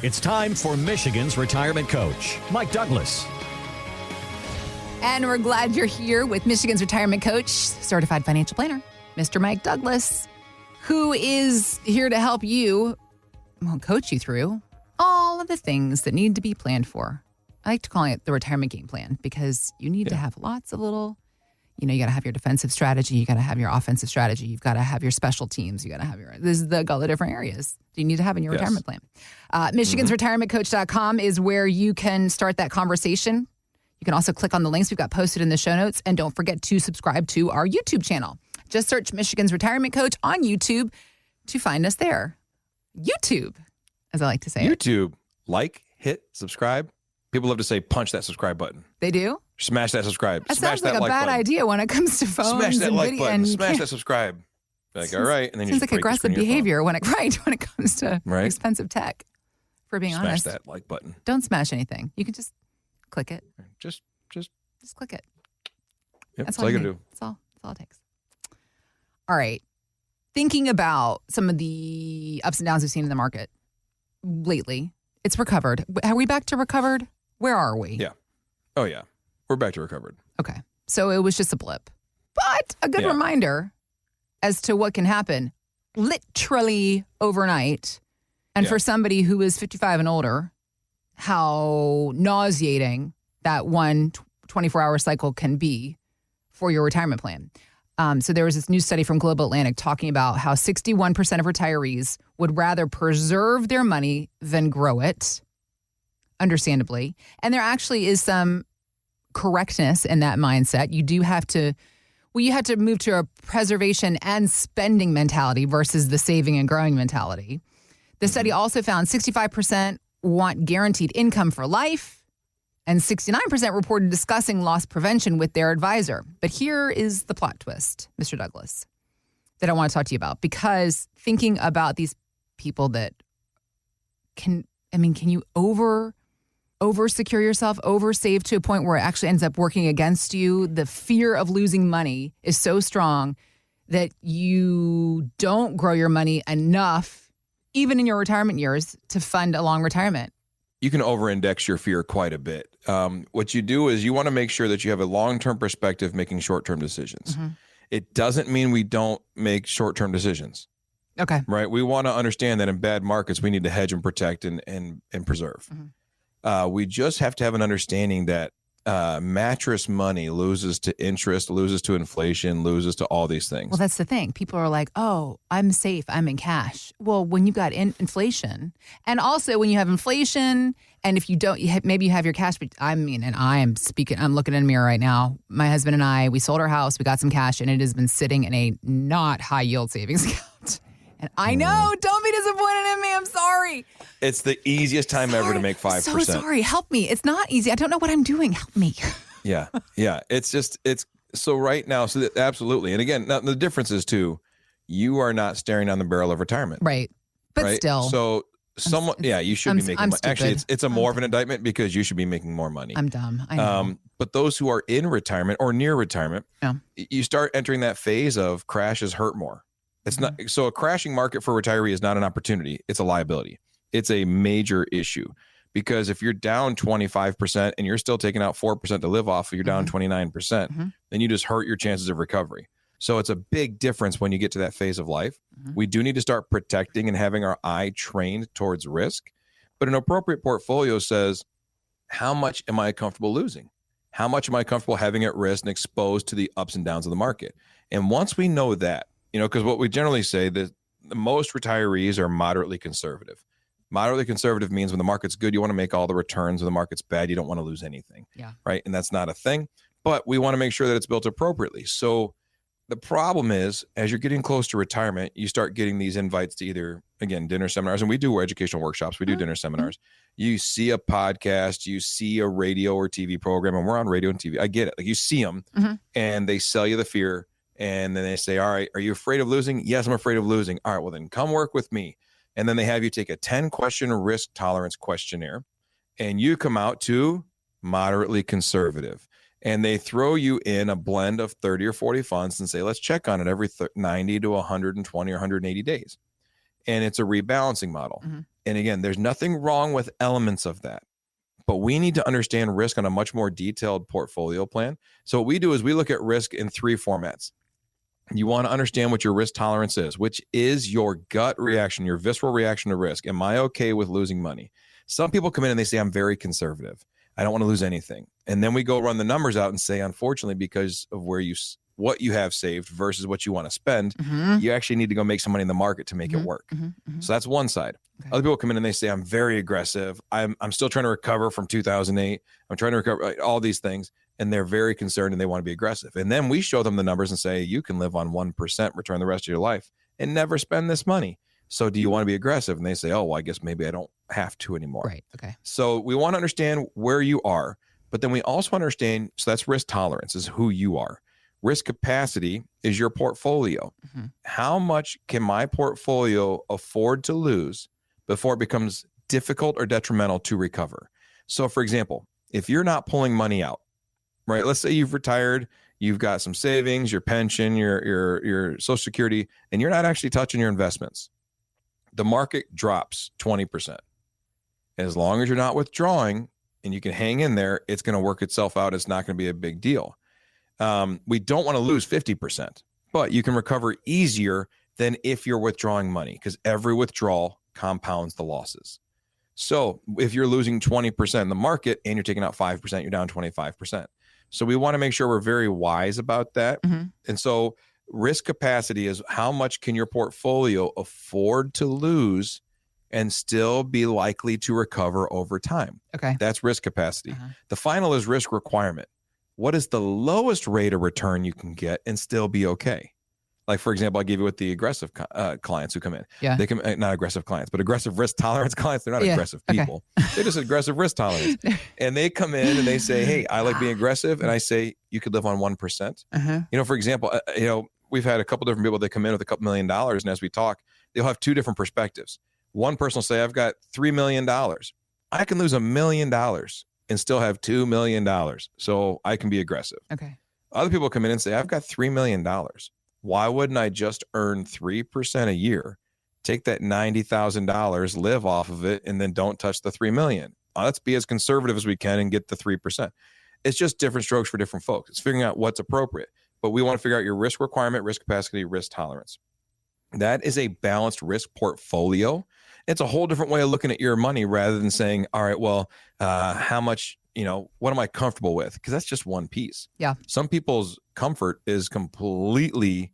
It's time for Michigan's retirement coach, Mike Douglas. And we're glad you're here with Michigan's retirement coach, certified financial planner, Mr. Mike Douglas, who is here to help you, coach you through all of the things that need to be planned for. I like to call it the retirement game plan because you need to have lots of little, you got to have your defensive strategy. You got to have your offensive strategy. You've got to have your special teams. You got to have all the different areas you need to have in your retirement plan. Michigan's retirementcoach.com is where you can start that conversation. You can also click on the links we've got posted in the show notes. And don't forget to subscribe to our YouTube channel. Just search Michigan's Retirement Coach on YouTube to find us there. YouTube, as I like to say. YouTube. Like, hit, subscribe. People love to say, punch that subscribe button. They do? Smash that subscribe. That Smash sounds like that a like bad button. idea when it comes to phones. Smash that and like video. button. Smash that subscribe. Like, all right. And then Seems like aggressive behavior when it comes to expensive tech, for being honest. Smash that like button. Don't smash anything. You can just click it. Just click it. Yep, that's all you can do. That's all it takes. All right. Thinking about some of the ups and downs we've seen in the market lately, it's recovered. Are we back to recovered? Where are we? Yeah. Oh, yeah. We're back to recovered. Okay. So it was just a blip. But a good reminder as to what can happen literally overnight. And for somebody who is 55 and older, how nauseating that 24-hour cycle can be for your retirement plan. So there was this new study from Global Atlantic talking about how 61% of retirees would rather preserve their money than grow it, understandably. And there actually is some correctness in that mindset. You have to move to a preservation and spending mentality versus the saving and growing mentality. The study also found 65% want guaranteed income for life, and 69% reported discussing loss prevention with their advisor. But here is the plot twist, Mr. Douglas, that I want to talk to you about. Because thinking about these people that can you over secure yourself, over save to a point where it actually ends up working against you? The fear of losing money is so strong that you don't grow your money enough, even in your retirement years, to fund a long retirement. You can over-index your fear quite a bit. What you do is you want to make sure that you have a long-term perspective making short-term decisions. Mm-hmm. It doesn't mean we don't make short-term decisions. Okay. Right? We want to understand that in bad markets, we need to hedge and protect and preserve. Mm-hmm. We just have to have an understanding that mattress money loses to interest, loses to inflation, loses to all these things. Well, that's the thing. People are like, oh, I'm safe. I'm in cash. Well, when you've got inflation, and also when you have inflation, and if you don't, maybe you have your cash, but I'm looking in a mirror right now. My husband and I, we sold our house, we got some cash, and it has been sitting in a not high yield savings account. And I know, don't be disappointed in me. I'm sorry. It's the easiest time ever to make 5%. So sorry. Help me. It's not easy. I don't know what I'm doing. Help me. Yeah. It's so right now. So absolutely. And again, now the difference is too, you are not staring down the barrel of retirement. Right. But right? still. So you should be making money. Actually, it's more of an indictment because you should be making more money. I'm dumb. I know. But those who are in retirement or near retirement, you start entering that phase of crashes hurt more. It's not so a crashing market for retiree is not an opportunity. It's a liability. It's a major issue because if you're down 25% and you're still taking out 4% to live off, you're down 29%, then you just hurt your chances of recovery. So it's a big difference when you get to that phase of life. We do need to start protecting and having our eye trained towards risk. But an appropriate portfolio says, how much am I comfortable losing? How much am I comfortable having at risk and exposed to the ups and downs of the market? And once we know that, because what we generally say that the most retirees are moderately conservative. Moderately conservative means when the market's good, you want to make all the returns. When the market's bad, you don't want to lose anything. Yeah. Right. And that's not a thing, but we want to make sure that it's built appropriately. So the problem is, as you're getting close to retirement, you start getting these invites to either, again, dinner seminars, and we do educational workshops. We do dinner seminars. You see a podcast, you see a radio or TV program, and we're on radio and TV. I get it. Like you see them and they sell you the fear. And then they say, all right, are you afraid of losing? Yes, I'm afraid of losing. All right, well, then come work with me. And then they have you take a 10-question risk tolerance questionnaire, and you come out to moderately conservative. And they throw you in a blend of 30 or 40 funds and say, let's check on it every 90 to 120 or 180 days. And it's a rebalancing model. And again, there's nothing wrong with elements of that, but we need to understand risk on a much more detailed portfolio plan. So what we do is we look at risk in 3 formats. You want to understand what your risk tolerance is, which is your gut reaction, your visceral reaction to risk. Am I okay with losing money? Some people come in and they say, I'm very conservative. I don't want to lose anything. And then we go run the numbers out and say, unfortunately, because of what you have saved versus what you want to spend, you actually need to go make some money in the market to make it work. So that's one side. Okay. Other people come in and they say, I'm very aggressive. I'm still trying to recover from 2008. I'm trying to recover all these things. And they're very concerned and they want to be aggressive. And then we show them the numbers and say, you can live on 1% return the rest of your life and never spend this money. So do you want to be aggressive? And they say, oh, well, I guess maybe I don't have to anymore. Right. Okay. So we want to understand where you are, but then we also understand, so that's risk tolerance is who you are. Risk capacity is your portfolio. How much can my portfolio afford to lose before it becomes difficult or detrimental to recover? So for example, if you're not pulling money out, right? Let's say you've retired, you've got some savings, your pension, your Social Security, and you're not actually touching your investments. The market drops 20%. As long as you're not withdrawing and you can hang in there, it's going to work itself out. It's not going to be a big deal. We don't want to lose 50%, but you can recover easier than if you're withdrawing money because every withdrawal compounds the losses. So if you're losing 20% in the market and you're taking out 5%, you're down 25%. So we want to make sure we're very wise about that. And so risk capacity is how much can your portfolio afford to lose and still be likely to recover over time. Okay. That's risk capacity. The final is risk requirement. What is the lowest rate of return you can get and still be okay? Like, for example, I give you with the aggressive clients who come in. Yeah. They come, not aggressive clients, but aggressive risk tolerance clients. They're not aggressive people. They're just aggressive risk tolerance. And they come in and they say, hey, I like being aggressive. And I say, you could live on 1%. You know, for example, we've had a couple different people that come in with a couple $1 million. And as we talk, they'll have 2 different perspectives. One person will say, I've got $3 million. I can lose $1 million and still have $2 million. So I can be aggressive. Okay. Other people come in and say, I've got $3 million. Why wouldn't I just earn 3% a year, take that $90,000, live off of it, and then don't touch the $3 million? Let's be as conservative as we can and get the 3%. It's just different strokes for different folks. It's figuring out what's appropriate. But we want to figure out your risk requirement, risk capacity, risk tolerance. That is a balanced risk portfolio. It's a whole different way of looking at your money rather than saying, all right, well, how much, what am I comfortable with? Because that's just one piece. Yeah. Some people's comfort is completely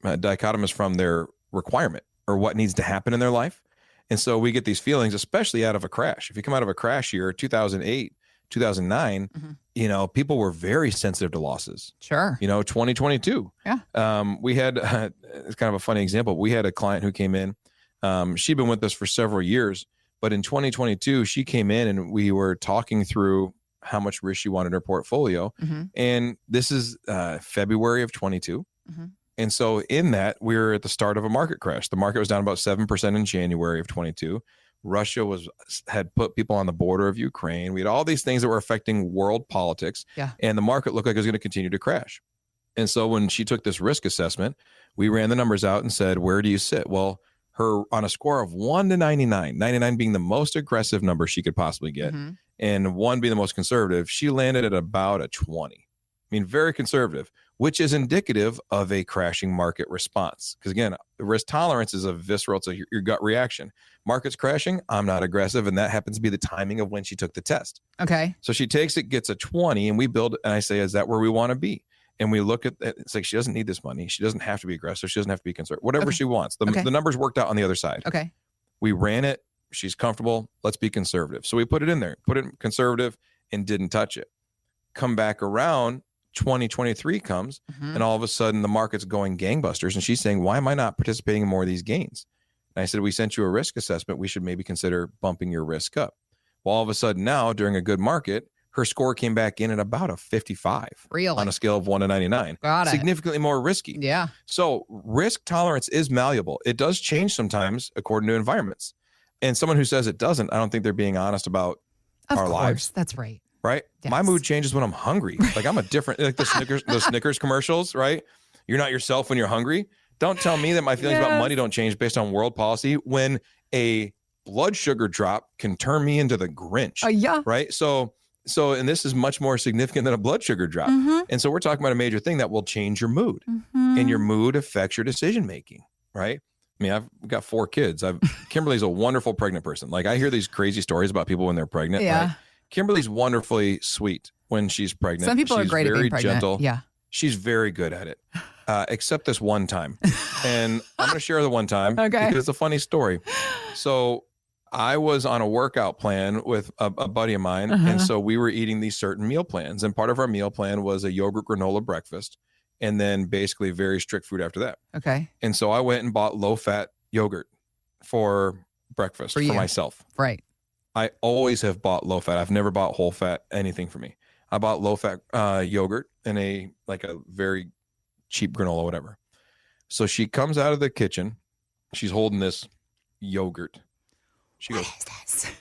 dichotomous from their requirement or what needs to happen in their life. And so we get these feelings, especially out of a crash. If you come out of a crash year, 2008, 2009, people were very sensitive to losses. Sure. 2022. Yeah. We had, it's kind of a funny example. We had a client who came in. She'd been with us for several years, but in 2022, she came in and we were talking through how much risk she wanted in her portfolio. And this is February of 22. And so in that, we were at the start of a market crash. The market was down about 7% in January of 22. Russia had put people on the border of Ukraine. We had all these things that were affecting world politics. Yeah. And the market looked like it was going to continue to crash. And so when she took this risk assessment, we ran the numbers out and said, where do you sit? Well, her on a score of 1 to 99, 99 being the most aggressive number she could possibly get, and 1 being the most conservative, she landed at about a 20. I mean, very conservative, which is indicative of a crashing market response. Because again, the risk tolerance is a visceral, it's your gut reaction. Market's crashing, I'm not aggressive. And that happens to be the timing of when she took the test. Okay. So she takes it, gets a 20, and we build, and I say, is that where we want to be? And we look at it, it's like she doesn't need this money. She doesn't have to be aggressive. She doesn't have to be conservative. Whatever she wants. The numbers worked out on the other side. Okay. We ran it. She's comfortable. Let's be conservative. So we put it in there, put it in conservative and didn't touch it. Come back around, 2023 comes, and all of a sudden the market's going gangbusters. And she's saying, why am I not participating in more of these gains? And I said, we sent you a risk assessment. We should maybe consider bumping your risk up. Well, all of a sudden now, during a good market, her score came back in at about a 55. Really? On a scale of 1 to 99. Got it. Significantly more risky. Yeah. So risk tolerance is malleable. It does change sometimes according to environments. And someone who says it doesn't, I don't think they're being honest about our lives. That's right. Right? Yes. My mood changes when I'm hungry. Like I'm a different, like the Snickers commercials, right? You're not yourself when you're hungry. Don't tell me that my feelings about money don't change based on world policy when a blood sugar drop can turn me into the Grinch. Yeah. Right. So, and this is much more significant than a blood sugar drop. And so we're talking about a major thing that will change your mood, and your mood affects your decision making. Right. I mean, I've got 4 kids. Kimberly's a wonderful pregnant person. Like, I hear these crazy stories about people when they're pregnant. Yeah. Right? Kimberly's wonderfully sweet when she's pregnant. Some people she's are great at being pregnant. Gentle. Yeah. She's very good at it, except this one time. And I'm going to share the one time because it's a funny story. So I was on a workout plan with a buddy of mine. And so we were eating these certain meal plans. And part of our meal plan was a yogurt granola breakfast, and then basically very strict food after that. Okay. And so I went and bought low-fat yogurt for breakfast for myself. Right. I always have bought low-fat. I've never bought whole-fat anything for me. I bought low-fat yogurt in a very cheap granola, whatever. So she comes out of the kitchen. She's holding this yogurt. She goes, "What is this?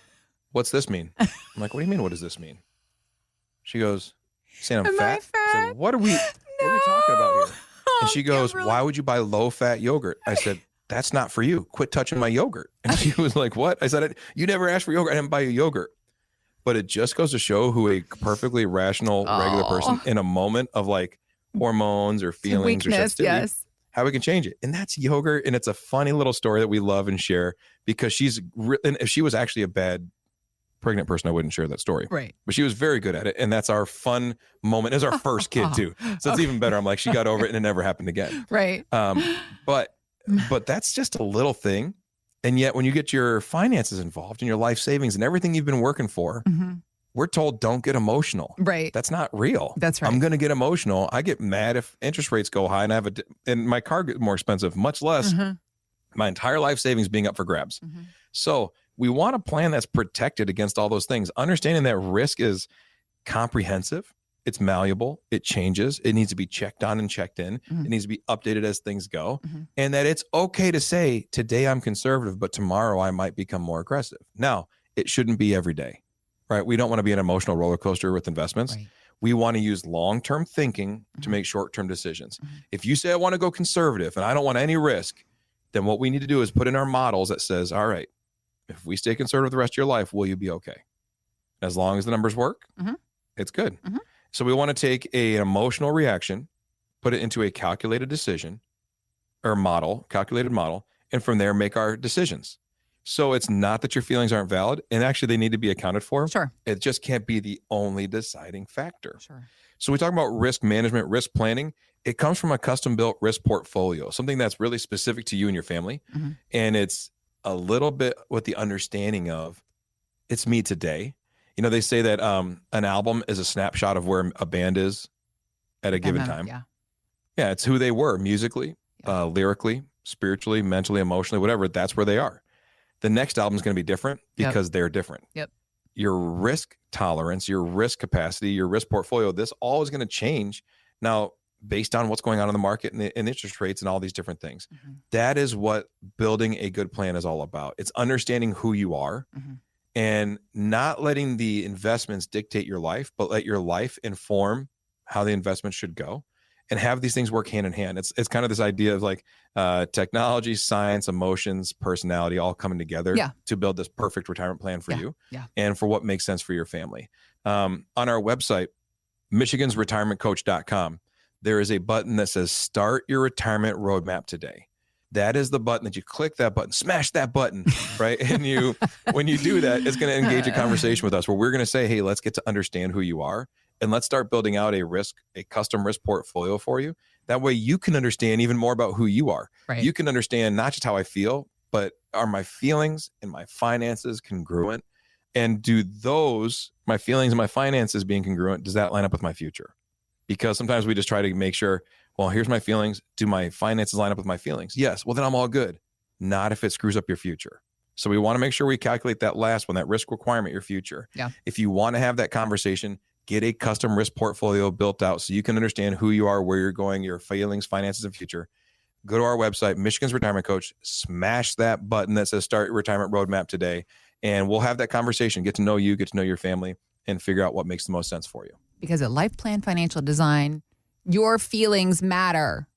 What's this mean?" I'm like, "What do you mean? What does this mean?" She goes, "Saying I'm Am fat?" I I fat? said, What are we talking about here? And she goes, Kimberly. "Why would you buy low-fat yogurt?" I said, "That's not for you. Quit touching my yogurt." And she was like, "What?" I said, "You never asked for yogurt. I didn't buy you yogurt." But it just goes to show who a perfectly rational, regular person in a moment of like hormones or feelings Weakness, or sensitivity, yes. how we can change it. And that's yogurt. And it's a funny little story that we love and share because and if she was actually a bad pregnant person, I wouldn't share that story. Right. But she was very good at it. And that's our fun moment. It was our first kid too. So it's even better. I'm like, she got over it and it never happened again. Right. But that's just a little thing. And yet when you get your finances involved and your life savings and everything you've been working for, we're told don't get emotional. Right. That's not real. That's right. I'm going to get emotional. I get mad if interest rates go high and and my car gets more expensive, much less my entire life savings being up for grabs. So we want a plan that's protected against all those things, understanding that risk is comprehensive. It's malleable. It changes. It needs to be checked on and checked in. It needs to be updated as things go. And that it's okay to say, today I'm conservative, but tomorrow I might become more aggressive. Now, it shouldn't be every day, right? We don't want to be an emotional roller coaster with investments. Right. We want to use long-term thinking to make short-term decisions. If you say, I want to go conservative and I don't want any risk, then what we need to do is put in our models that says, all right, if we stay conservative the rest of your life, will you be okay? As long as the numbers work, it's good. So we want to take an emotional reaction, put it into a calculated decision or calculated model, and from there make our decisions. So it's not that your feelings aren't valid, and actually they need to be accounted for. Sure. It just can't be the only deciding factor. Sure. So we talk about risk management, risk planning. It comes from a custom-built risk portfolio, something that's really specific to you and your family. And it's a little bit with the understanding of it's me today. You know, they say that an album is a snapshot of where a band is at a given time. Yeah, it's who they were musically, lyrically, spiritually, mentally, emotionally, whatever. That's where they are. The next album is going to be different because they're different. Your risk tolerance, your risk capacity, your risk portfolio, this all is going to change now based on what's going on in the market and interest rates and all these different things. That is what building a good plan is all about. It's understanding who you are. And not letting the investments dictate your life, but let your life inform how the investment should go, and have these things work hand in hand. It's kind of this idea of like technology, science, emotions, personality, all coming together to build this perfect retirement plan for you and for what makes sense for your family. On our website, michigansretirementcoach.com, there is a button that says start your retirement roadmap today. That is the button that you click that button, smash that button, right? And when you do that, it's going to engage a conversation with us where we're going to say, hey, let's get to understand who you are and let's start building out a custom risk portfolio for you. That way you can understand even more about who you are. Right. You can understand not just how I feel, but are my feelings and my finances congruent? And do my feelings and my finances being congruent, does that line up with my future? Because sometimes we just try to make sure, well, here's my feelings. Do my finances line up with my feelings? Yes. Well, then I'm all good. Not if it screws up your future. So we want to make sure we calculate that last one, that risk requirement, your future. Yeah. If you want to have that conversation, get a custom risk portfolio built out so you can understand who you are, where you're going, your feelings, finances, and future. Go to our website, Michigan's Retirement Coach, smash that button that says start your retirement roadmap today. And we'll have that conversation, get to know you, get to know your family, and figure out what makes the most sense for you. Because at Life Plan Financial Design, your feelings matter,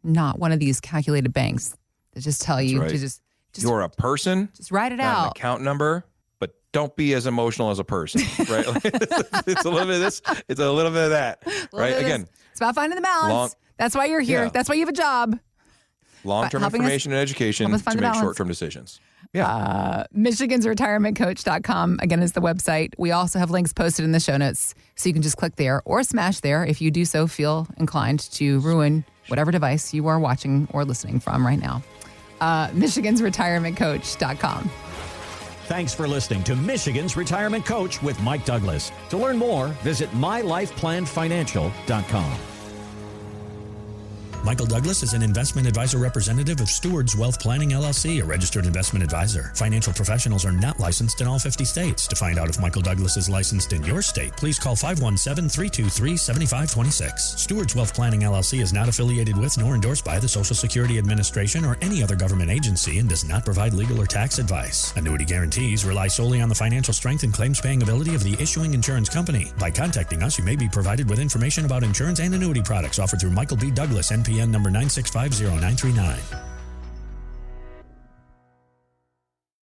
not one of these calculated banks that just tell you to You're a person. Just write it not an out. account number, but don't be as emotional as a person, right? It's a little bit of this. It's a little bit of that, right? Again, it's about finding the balance. That's why you're here. Yeah. That's why you have a job. Long-term helping information and education help us find to the make balance. short-term decisions. Yeah. MichigansRetirementCoach.com, again, is the website. We also have links posted in the show notes, so you can just click there or smash there if you do so feel inclined to ruin whatever device you are watching or listening from right now. MichigansRetirementCoach.com. Thanks for listening to Michigan's Retirement Coach with Mike Douglas. To learn more, visit mylifeplanfinancial.com. Michael Douglas is an investment advisor representative of Stewards Wealth Planning, LLC, a registered investment advisor. Financial professionals are not licensed in all 50 states. To find out if Michael Douglas is licensed in your state, please call 517-323-7526. Stewards Wealth Planning, LLC is not affiliated with nor endorsed by the Social Security Administration or any other government agency and does not provide legal or tax advice. Annuity guarantees rely solely on the financial strength and claims-paying ability of the issuing insurance company. By contacting us, you may be provided with information about insurance and annuity products offered through Michael B. Douglas, NPN number 9650939.